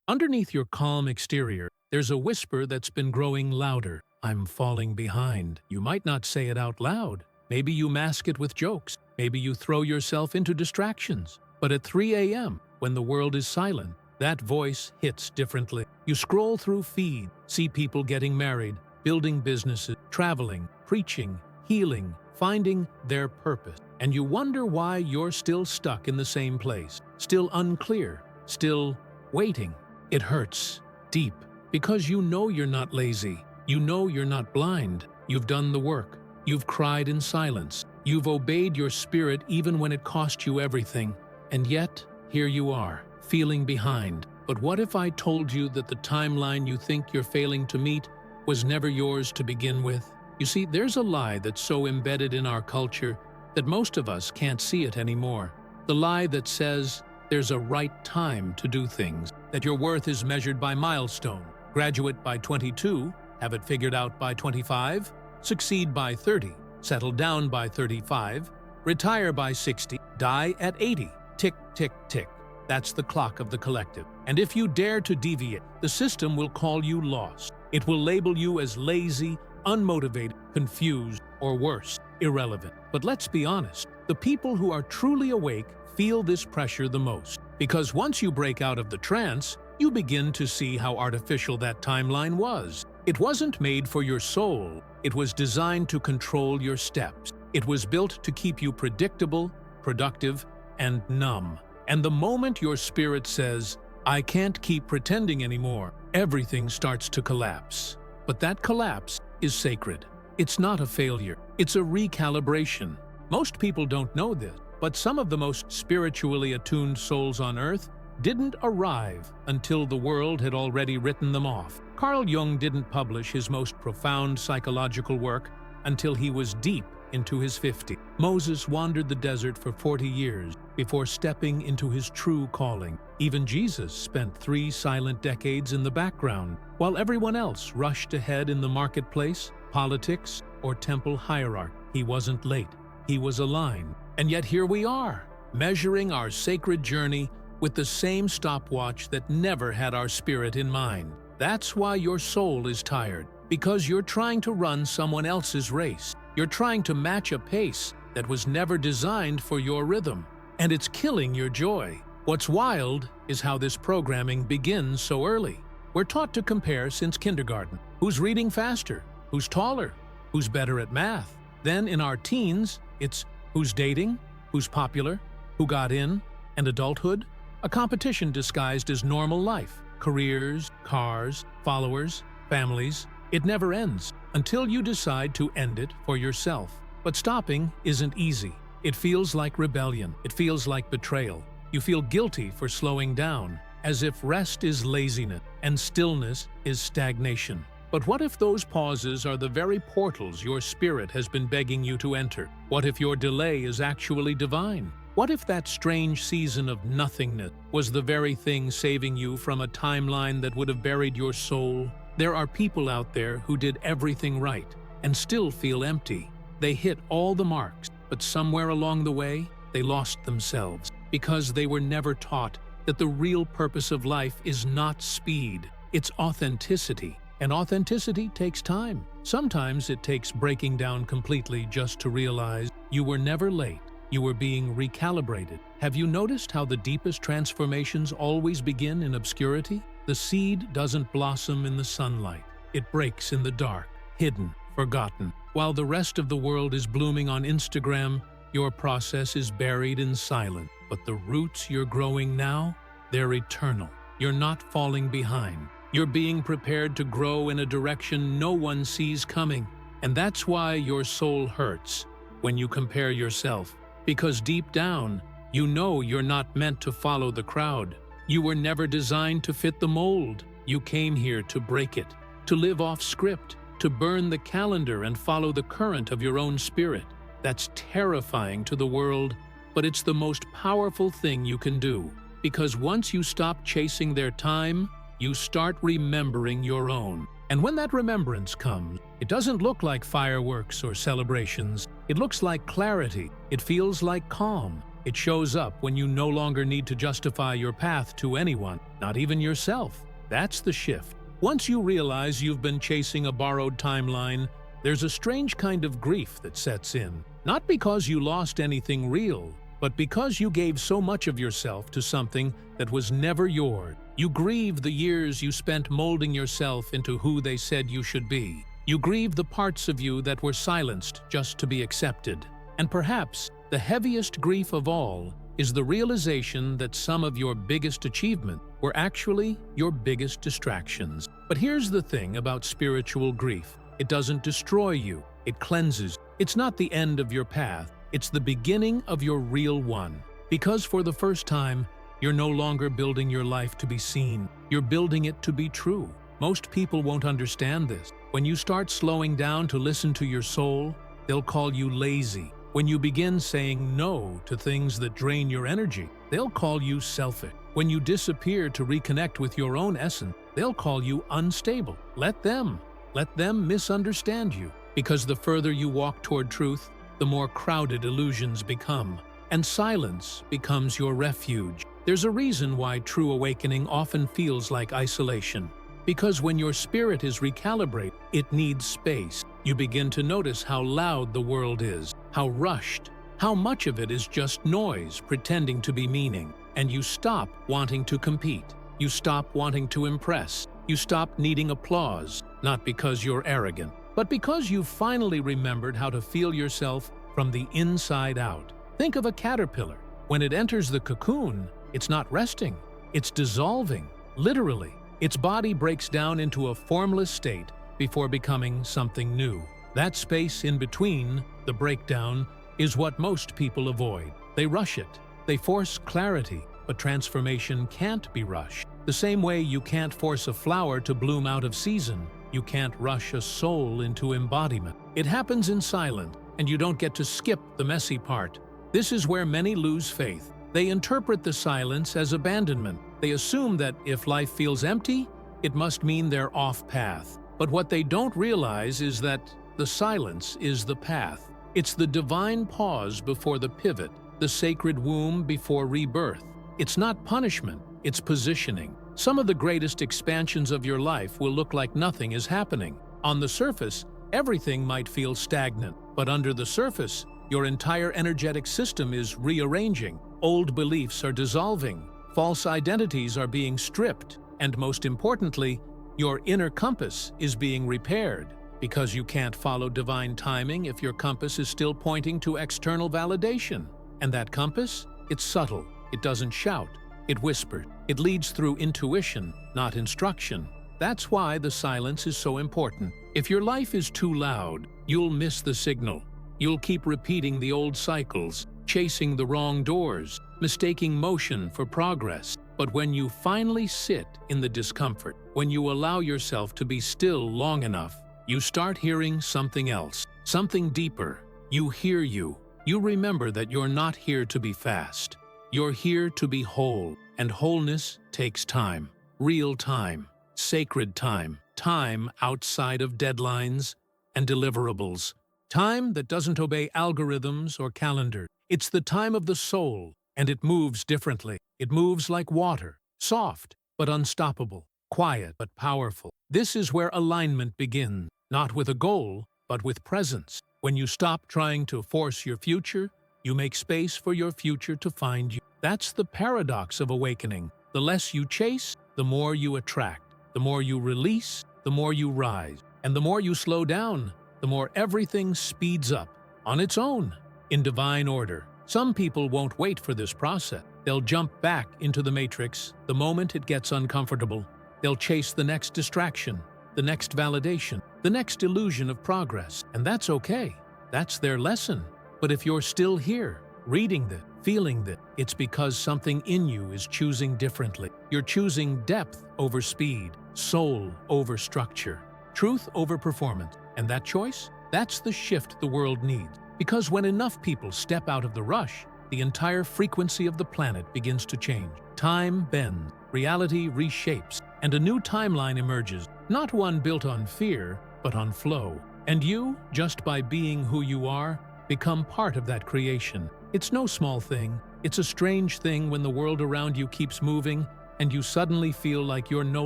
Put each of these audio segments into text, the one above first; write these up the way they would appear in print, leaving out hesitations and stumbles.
Underneath your calm exterior, there's a whisper that's been growing louder. I'm falling behind. You might not say it out loud. Maybe you mask it with jokes. Maybe you throw yourself into distractions. But at 3 a.m., when the world is silent, that voice hits differently. You scroll through feed, see people getting married, building businesses, traveling, preaching, healing, finding their purpose. And you wonder why you're still stuck in the same place, still unclear, still waiting. It hurts deep because you know you're not lazy. You know you're not blind. You've done the work. You've cried in silence. You've obeyed your spirit even when it cost you everything. And yet, here you are, feeling behind. But what if I told you that the timeline you think you're failing to meet was never yours to begin with? You see, there's a lie that's so embedded in our culture that most of us can't see it anymore. The lie that says there's a right time to do things, that your worth is measured by milestone. Graduate by 22, have it figured out by 25, succeed by 30, settle down by 35, retire by 60, die at 80. Tick, tick, tick. That's the clock of the collective. And if you dare to deviate, the system will call you lost. It will label you as lazy, unmotivated, confused, or worse, irrelevant. But let's be honest, the people who are truly awake feel this pressure the most. Because once you break out of the trance, you begin to see how artificial that timeline was. It wasn't made for your soul. It was designed to control your steps. It was built to keep you predictable, productive, and numb. And the moment your spirit says, I can't keep pretending anymore, everything starts to collapse. But that collapse is sacred. It's not a failure. It's a recalibration. Most people don't know this, but some of the most spiritually attuned souls on Earth didn't arrive until the world had already written them off. Carl Jung didn't publish his most profound psychological work until he was deep into his 50s. Moses wandered the desert for 40 years before stepping into his true calling. Even Jesus spent 3 silent decades in the background, while everyone else rushed ahead in the marketplace, politics, or temple hierarchy. He wasn't late. He was aligned. And yet here we are, measuring our sacred journey with the same stopwatch that never had our spirit in mind. That's why your soul is tired, because you're trying to run someone else's race. You're trying to match a pace that was never designed for your rhythm, and it's killing your joy. What's wild is how this programming begins so early. We're taught to compare since kindergarten. Who's reading faster? Who's taller? Who's better at math? Then in our teens, it's who's dating, who's popular, who got in, and adulthood. A competition disguised as normal life. Careers, cars, followers, families. It never ends until you decide to end it for yourself. But stopping isn't easy. It feels like rebellion. It feels like betrayal. You feel guilty for slowing down, as if rest is laziness and stillness is stagnation. But what if those pauses are the very portals your spirit has been begging you to enter? What if your delay is actually divine? What if that strange season of nothingness was the very thing saving you from a timeline that would have buried your soul? There are people out there who did everything right and still feel empty. They hit all the marks, but somewhere along the way, they lost themselves because they were never taught that the real purpose of life is not speed, it's authenticity. And authenticity takes time. Sometimes it takes breaking down completely just to realize you were never late. You were being recalibrated. Have you noticed how the deepest transformations always begin in obscurity? The seed doesn't blossom in the sunlight. It breaks in the dark, hidden, forgotten. While the rest of the world is blooming on Instagram, your process is buried in silence. But the roots you're growing now, they're eternal. You're not falling behind. You're being prepared to grow in a direction no one sees coming. And that's why your soul hurts when you compare yourself. Because deep down, you know you're not meant to follow the crowd. You were never designed to fit the mold. You came here to break it, to live off script, to burn the calendar and follow the current of your own spirit. That's terrifying to the world, but it's the most powerful thing you can do. Because once you stop chasing their time, you start remembering your own. And when that remembrance comes, it doesn't look like fireworks or celebrations. It looks like clarity. It feels like calm. It shows up when you no longer need to justify your path to anyone, not even yourself. That's the shift. Once you realize you've been chasing a borrowed timeline, there's a strange kind of grief that sets in. Not because you lost anything real, but because you gave so much of yourself to something that was never yours. You grieve the years you spent molding yourself into who they said you should be. You grieve the parts of you that were silenced just to be accepted. And perhaps the heaviest grief of all is the realization that some of your biggest achievements were actually your biggest distractions. But here's the thing about spiritual grief. It doesn't destroy you, it cleanses. It's not the end of your path, it's the beginning of your real one. Because for the first time, you're no longer building your life to be seen, you're building it to be true. Most people won't understand this. When you start slowing down to listen to your soul, they'll call you lazy. When you begin saying no to things that drain your energy, they'll call you selfish. When you disappear to reconnect with your own essence, they'll call you unstable. Let them misunderstand you. Because the further you walk toward truth, the more crowded illusions become, and silence becomes your refuge. There's a reason why true awakening often feels like isolation. Because when your spirit is recalibrated, it needs space. You begin to notice how loud the world is, how rushed, how much of it is just noise pretending to be meaning. And you stop wanting to compete. You stop wanting to impress. You stop needing applause, not because you're arrogant, but because you've finally remembered how to feel yourself from the inside out. Think of a caterpillar. When it enters the cocoon, it's not resting, it's dissolving, literally. Its body breaks down into a formless state before becoming something new. That space in between, the breakdown, is what most people avoid. They rush it. They force clarity, but transformation can't be rushed. The same way you can't force a flower to bloom out of season, you can't rush a soul into embodiment. It happens in silence, and you don't get to skip the messy part. This is where many lose faith. They interpret the silence as abandonment. They assume that if life feels empty, it must mean they're off path. But what they don't realize is that the silence is the path. It's the divine pause before the pivot, the sacred womb before rebirth. It's not punishment, it's positioning. Some of the greatest expansions of your life will look like nothing is happening. On the surface, everything might feel stagnant, but under the surface, your entire energetic system is rearranging. Old beliefs are dissolving, false identities are being stripped, and most importantly, your inner compass is being repaired. Because you can't follow divine timing if your compass is still pointing to external validation. And that compass? It's subtle. It doesn't shout. It whispers. It leads through intuition, not instruction. That's why the silence is so important. If your life is too loud, you'll miss the signal. You'll keep repeating the old cycles, chasing the wrong doors, mistaking motion for progress. But when you finally sit in the discomfort, when you allow yourself to be still long enough, you start hearing something else, something deeper. You hear you. You remember that you're not here to be fast. You're here to be whole, and wholeness takes time. Real time, sacred time, time outside of deadlines and deliverables. Time that doesn't obey algorithms or calendars. It's the time of the soul, and it moves differently. It moves like water, soft but unstoppable, quiet but powerful. This is where alignment begins, not with a goal, but with presence. When you stop trying to force your future, you make space for your future to find you. That's the paradox of awakening. The less you chase, the more you attract. The more you release, the more you rise. And the more you slow down, the more everything speeds up on its own, in divine order. Some people won't wait for this process. They'll jump back into the matrix the moment it gets uncomfortable. They'll chase the next distraction, the next validation, the next illusion of progress. And that's okay. That's their lesson. But if you're still here, reading that, feeling that, it's because something in you is choosing differently. You're choosing depth over speed, soul over structure, truth over performance. And that choice? That's the shift the world needs. Because when enough people step out of the rush, the entire frequency of the planet begins to change. Time bends, reality reshapes, and a new timeline emerges. Not one built on fear, but on flow. And you, just by being who you are, become part of that creation. It's no small thing. It's a strange thing when the world around you keeps moving and you suddenly feel like you're no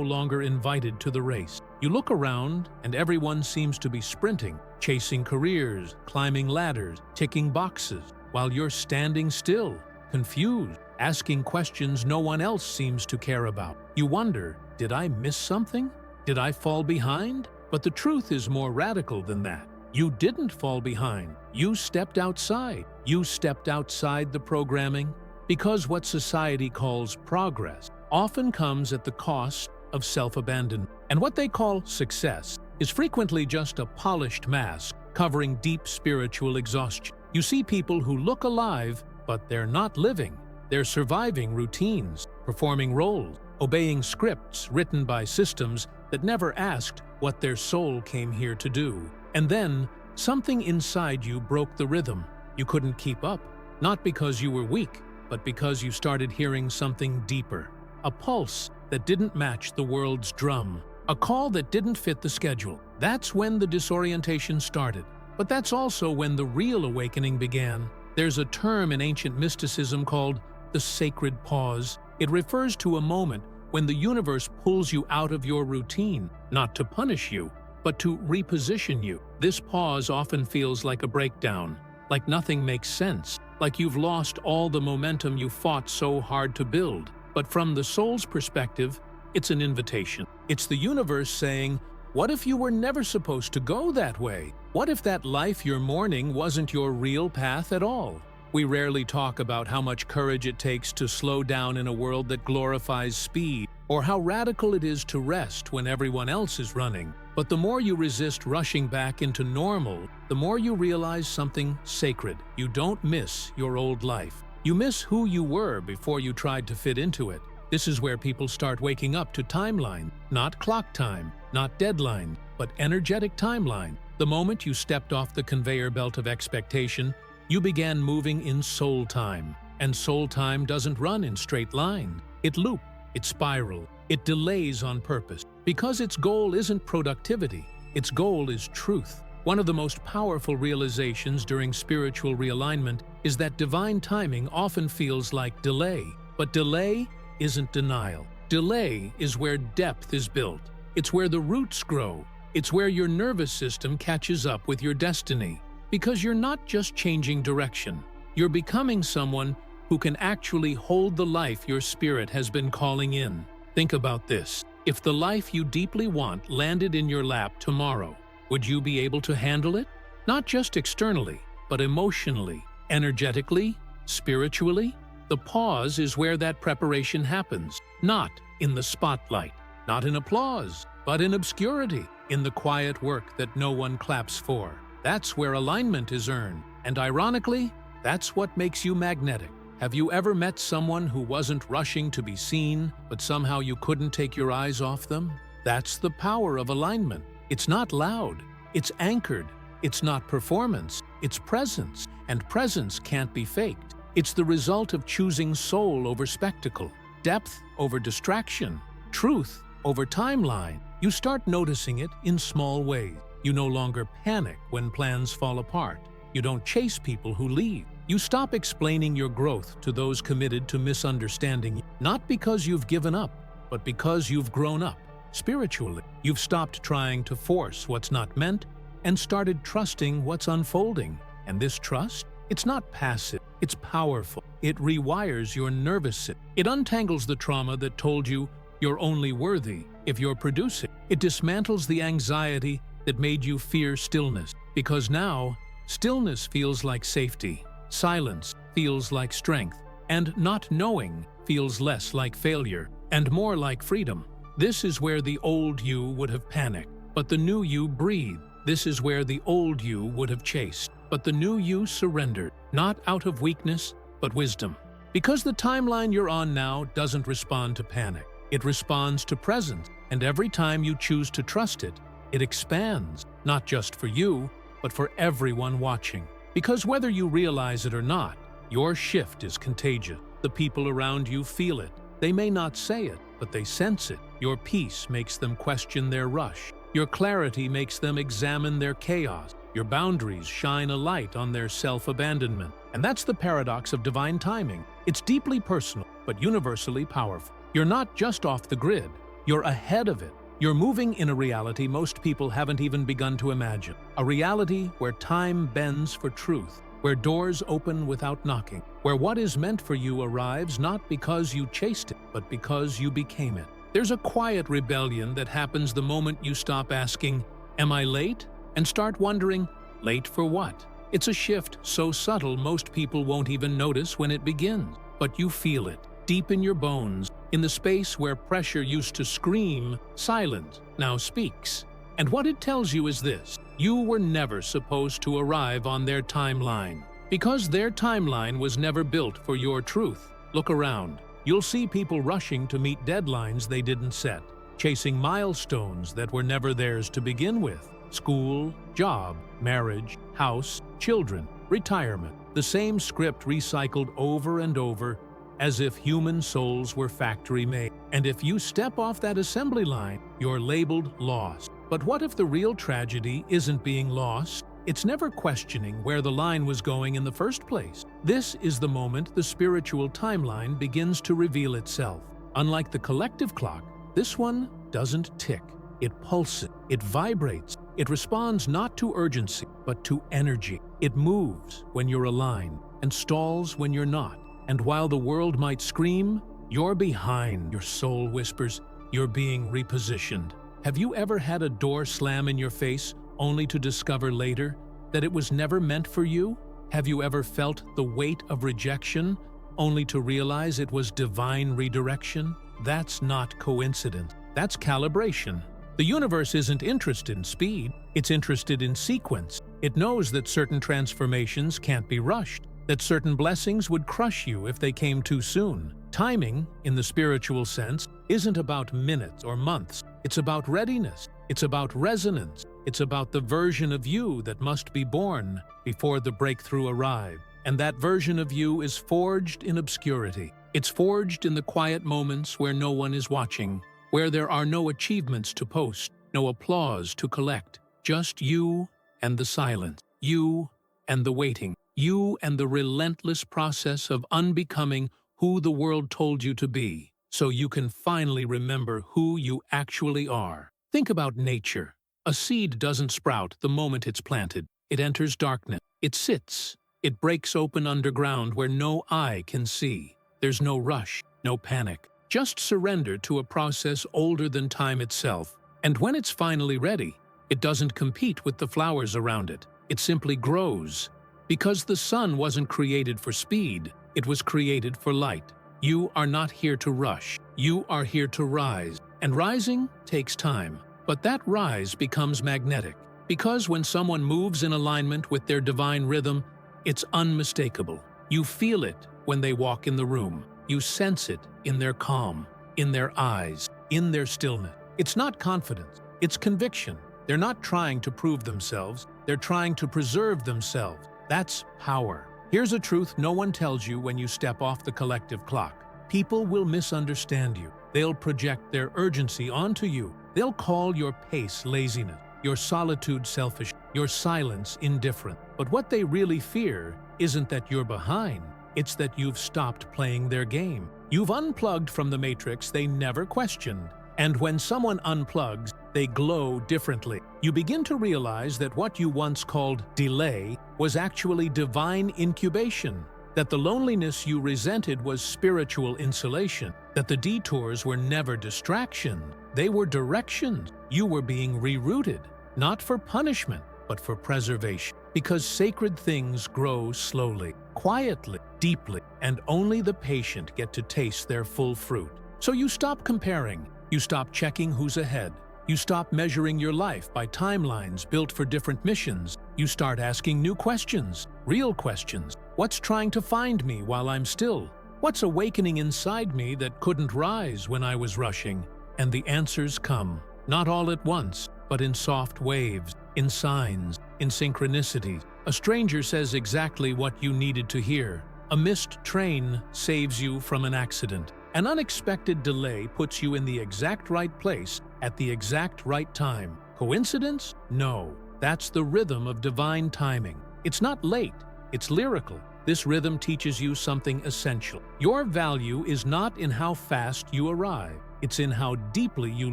longer invited to the race. You look around and everyone seems to be sprinting, chasing careers, climbing ladders, ticking boxes, while you're standing still, confused, asking questions no one else seems to care about. You wonder, did I miss something? Did I fall behind? But the truth is more radical than that. You didn't fall behind. You stepped outside. You stepped outside the programming, because what society calls progress often comes at the cost of self-abandonment. And what they call success is frequently just a polished mask covering deep spiritual exhaustion. You see people who look alive, but they're not living. They're surviving routines, performing roles, obeying scripts written by systems that never asked what their soul came here to do. And then, something inside you broke the rhythm. You couldn't keep up, not because you were weak, but because you started hearing something deeper. A pulse that didn't match the world's drum. A call that didn't fit the schedule. That's when the disorientation started. But that's also when the real awakening began. There's a term in ancient mysticism called the sacred pause. It refers to a moment when the universe pulls you out of your routine, not to punish you, but to reposition you. This pause often feels like a breakdown, like nothing makes sense, like you've lost all the momentum you fought so hard to build. But from the soul's perspective, it's an invitation. It's the universe saying, what if you were never supposed to go that way? What if that life you're mourning wasn't your real path at all? We rarely talk about how much courage it takes to slow down in a world that glorifies speed, or how radical it is to rest when everyone else is running. But the more you resist rushing back into normal, the more you realize something sacred. You don't miss your old life. You miss who you were before you tried to fit into it. This is where people start waking up to timeline, not clock time, not deadline, but energetic timeline. The moment you stepped off the conveyor belt of expectation, you began moving in soul time. And soul time doesn't run in straight line. It loops, it spirals, it delays on purpose. Because its goal isn't productivity, its goal is truth. One of the most powerful realizations during spiritual realignment is that divine timing often feels like delay. But delay isn't denial. Delay is where depth is built. It's where the roots grow. It's where your nervous system catches up with your destiny. Because you're not just changing direction. You're becoming someone who can actually hold the life your spirit has been calling in. Think about this. If the life you deeply want landed in your lap tomorrow, would you be able to handle it? Not just externally, but emotionally, energetically, spiritually? The pause is where that preparation happens, not in the spotlight, not in applause, but in obscurity, in the quiet work that no one claps for. That's where alignment is earned, and ironically, that's what makes you magnetic. Have you ever met someone who wasn't rushing to be seen, but somehow you couldn't take your eyes off them? That's the power of alignment. It's not loud, it's anchored. It's not performance, it's presence, and presence can't be faked. It's the result of choosing soul over spectacle, depth over distraction, truth over timeline. You start noticing it in small ways. You no longer panic when plans fall apart. You don't chase people who leave. You stop explaining your growth to those committed to misunderstanding you, not because you've given up, but because you've grown up. Spiritually, you've stopped trying to force what's not meant and started trusting what's unfolding. And this trust, it's not passive, it's powerful. It rewires your nervous system. It untangles the trauma that told you you're only worthy if you're producing. It dismantles the anxiety that made you fear stillness, because now, stillness feels like safety, silence feels like strength, and not knowing feels less like failure and more like freedom. This is where the old you would have panicked, but the new you breathed. This is where the old you would have chased, but the new you surrendered, not out of weakness, but wisdom. Because the timeline you're on now doesn't respond to panic. It responds to presence, and every time you choose to trust it, it expands, not just for you, but for everyone watching. Because whether you realize it or not, your shift is contagious. The people around you feel it. They may not say it, but they sense it. Your peace makes them question their rush. Your clarity makes them examine their chaos. Your boundaries shine a light on their self-abandonment. And that's the paradox of divine timing. It's deeply personal, but universally powerful. You're not just off the grid, you're ahead of it. You're moving in a reality most people haven't even begun to imagine. A reality where time bends for truth, where doors open without knocking, where what is meant for you arrives not because you chased it, but because you became it. There's a quiet rebellion that happens the moment you stop asking, "Am I late?" and start wondering, late for what? It's a shift so subtle most people won't even notice when it begins. But you feel it, deep in your bones, in the space where pressure used to scream, silence now speaks. And what it tells you is this: you were never supposed to arrive on their timeline. Because their timeline was never built for your truth. Look around. You'll see people rushing to meet deadlines they didn't set, chasing milestones that were never theirs to begin with. School, job, marriage, house, children, retirement. The same script recycled over and over, as if human souls were factory-made. And if you step off that assembly line, you're labeled lost. But what if the real tragedy isn't being lost? It's never questioning where the line was going in the first place. This is the moment the spiritual timeline begins to reveal itself. Unlike the collective clock, this one doesn't tick. It pulses, it vibrates. It responds not to urgency, but to energy. It moves when you're aligned and stalls when you're not. And while the world might scream, you're behind. Your soul whispers, you're being repositioned. Have you ever had a door slam in your face only to discover later that it was never meant for you? Have you ever felt the weight of rejection only to realize it was divine redirection? That's not coincidence. That's calibration. The universe isn't interested in speed, it's interested in sequence. It knows that certain transformations can't be rushed, that certain blessings would crush you if they came too soon. Timing, in the spiritual sense, isn't about minutes or months. It's about readiness. It's about resonance. It's about the version of you that must be born before the breakthrough arrives. And that version of you is forged in obscurity. It's forged in the quiet moments where no one is watching, where there are no achievements to post, no applause to collect, just you and the silence, you and the waiting, you and the relentless process of unbecoming who the world told you to be, so you can finally remember who you actually are. Think about nature. A seed doesn't sprout the moment it's planted. It enters darkness. It sits. It breaks open underground where no eye can see. There's no rush, no panic. Just surrender to a process older than time itself. And when it's finally ready, it doesn't compete with the flowers around it. It simply grows. Because the sun wasn't created for speed, it was created for light. You are not here to rush. You are here to rise. And rising takes time. But that rise becomes magnetic. Because when someone moves in alignment with their divine rhythm, it's unmistakable. You feel it when they walk in the room. You sense it in their calm, in their eyes, in their stillness. It's not confidence, it's conviction. They're not trying to prove themselves, they're trying to preserve themselves. That's power. Here's a truth no one tells you when you step off the collective clock. People will misunderstand you. They'll project their urgency onto you. They'll call your pace laziness, your solitude selfish, your silence indifferent. But what they really fear isn't that you're behind. It's that you've stopped playing their game. You've unplugged from the matrix they never questioned. And when someone unplugs, they glow differently. You begin to realize that what you once called delay was actually divine incubation, that the loneliness you resented was spiritual insulation, that the detours were never distraction, they were directions. You were being rerouted, not for punishment, but for preservation. Because sacred things grow slowly, quietly, deeply, and only the patient get to taste their full fruit. So you stop comparing, you stop checking who's ahead, you stop measuring your life by timelines built for different missions, you start asking new questions, real questions. What's trying to find me while I'm still? What's awakening inside me that couldn't rise when I was rushing? And the answers come, not all at once, but in soft waves, in signs, in synchronicities. A stranger says exactly what you needed to hear. A missed train saves you from an accident. An unexpected delay puts you in the exact right place at the exact right time. Coincidence? No. That's the rhythm of divine timing. It's not late, it's lyrical. This rhythm teaches you something essential. Your value is not in how fast you arrive. It's in how deeply you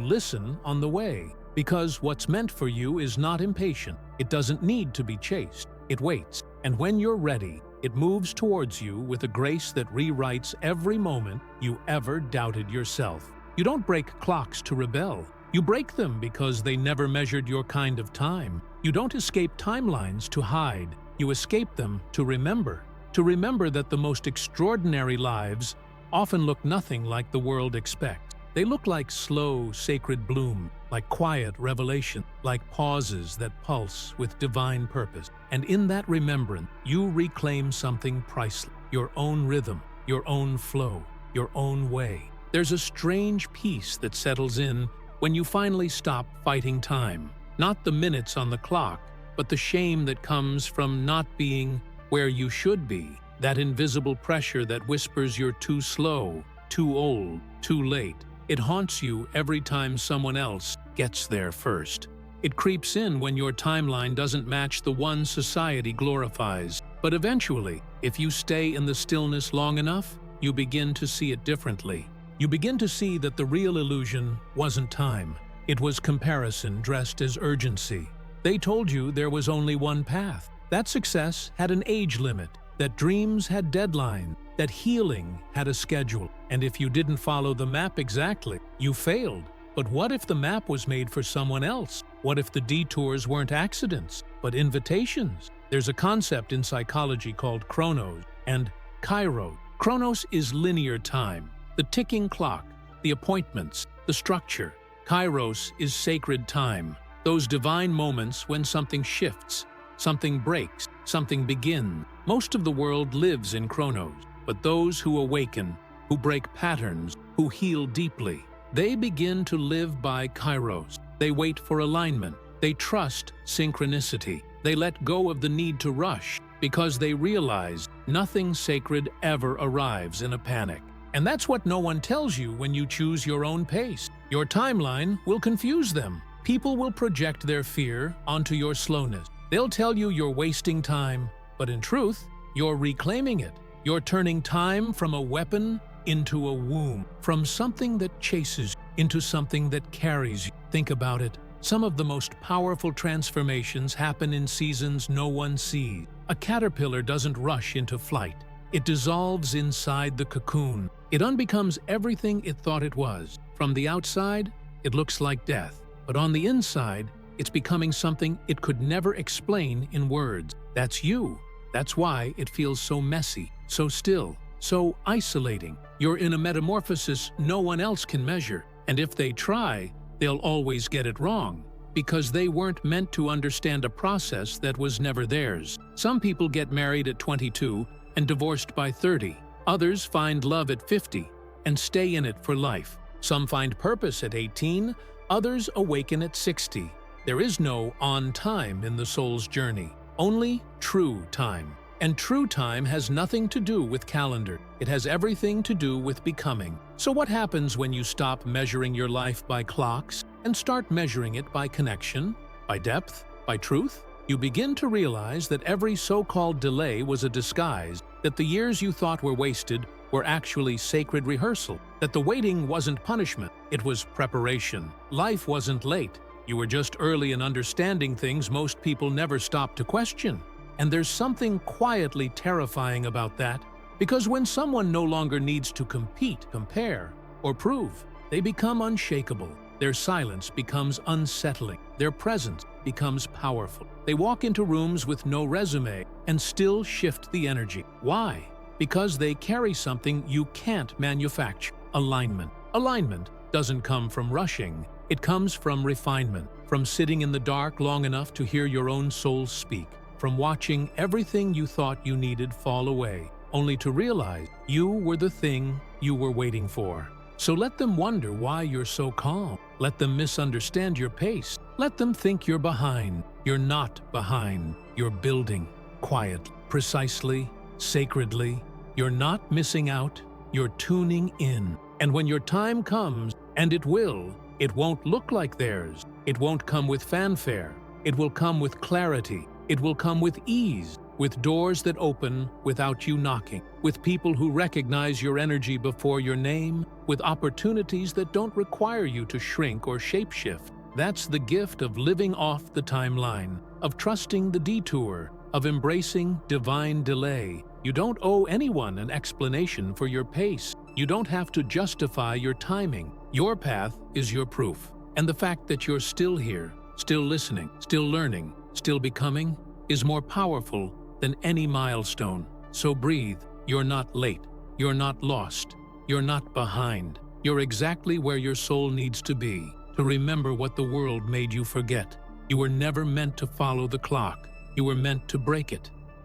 listen on the way. Because what's meant for you is not impatient. It doesn't need to be chased. It waits. And when you're ready, it moves towards you with a grace that rewrites every moment you ever doubted yourself. You don't break clocks to rebel. You break them because they never measured your kind of time. You don't escape timelines to hide. You escape them to remember. To remember that the most extraordinary lives often look nothing like the world expects. They look like slow, sacred bloom, like quiet revelation, like pauses that pulse with divine purpose. And in that remembrance, you reclaim something priceless, your own rhythm, your own flow, your own way. There's a strange peace that settles in when you finally stop fighting time. Not the minutes on the clock, but the shame that comes from not being where you should be. That invisible pressure that whispers you're too slow, too old, too late. It haunts you every time someone else gets there first. It creeps in when your timeline doesn't match the one society glorifies. But eventually, if you stay in the stillness long enough, you begin to see it differently. You begin to see that the real illusion wasn't time. It was comparison dressed as urgency. They told you there was only one path, that success had an age limit, that dreams had deadlines, that healing had a schedule. And if you didn't follow the map exactly, you failed. But what if the map was made for someone else? What if the detours weren't accidents, but invitations? There's a concept in psychology called chronos and kairos. Chronos is linear time, the ticking clock, the appointments, the structure. Kairos is sacred time, those divine moments when something shifts, something breaks, something begins. Most of the world lives in chronos, but those who awaken, who break patterns, who heal deeply, they begin to live by kairos. They wait for alignment. They trust synchronicity. They let go of the need to rush because they realize nothing sacred ever arrives in a panic. And that's what no one tells you when you choose your own pace. Your timeline will confuse them. People will project their fear onto your slowness. They'll tell you you're wasting time, but in truth, you're reclaiming it. You're turning time from a weapon into a womb, from something that chases you into something that carries you. Think about it. Some of the most powerful transformations happen in seasons no one sees. A caterpillar doesn't rush into flight. It dissolves inside the cocoon. It unbecomes everything it thought it was. From the outside, it looks like death. But on the inside, it's becoming something it could never explain in words. That's you. That's why it feels so messy, so still, so isolating. You're in a metamorphosis no one else can measure. And if they try, they'll always get it wrong, because they weren't meant to understand a process that was never theirs. Some people get married at 22 and divorced by 30. Others find love at 50 and stay in it for life. Some find purpose at 18, others awaken at 60. There is no on time in the soul's journey, only true time. And true time has nothing to do with calendar. It has everything to do with becoming. So what happens when you stop measuring your life by clocks and start measuring it by connection, by depth, by truth? You begin to realize that every so-called delay was a disguise, that the years you thought were wasted were actually sacred rehearsal, that the waiting wasn't punishment, it was preparation. Life wasn't late. You were just early in understanding things most people never stop to question. And there's something quietly terrifying about that, because when someone no longer needs to compete, compare, or prove, they become unshakable. Their silence becomes unsettling. Their presence becomes powerful. They walk into rooms with no resume and still shift the energy. Why? Because they carry something you can't manufacture: alignment. Alignment doesn't come from rushing. It comes from refinement, from sitting in the dark long enough to hear your own soul speak, from watching everything you thought you needed fall away, only to realize you were the thing you were waiting for. So let them wonder why you're so calm. Let them misunderstand your pace. Let them think you're behind. You're not behind. You're building quietly, precisely, sacredly. You're not missing out. You're tuning in. And when your time comes, and it will, it won't look like theirs. It won't come with fanfare. It will come with clarity. It will come with ease, with doors that open without you knocking, with people who recognize your energy before your name, with opportunities that don't require you to shrink or shapeshift. That's the gift of living off the timeline, of trusting the detour, of embracing divine delay. You don't owe anyone an explanation for your pace. You don't have to justify your timing. Your path is your proof. And the fact that you're still here, still listening, still learning, still becoming, is more powerful than any milestone. So breathe. You're not late. You're not lost. You're not behind. You're exactly where your soul needs to be, to remember what the world made you forget. You were never meant to follow the clock. You were meant to break it.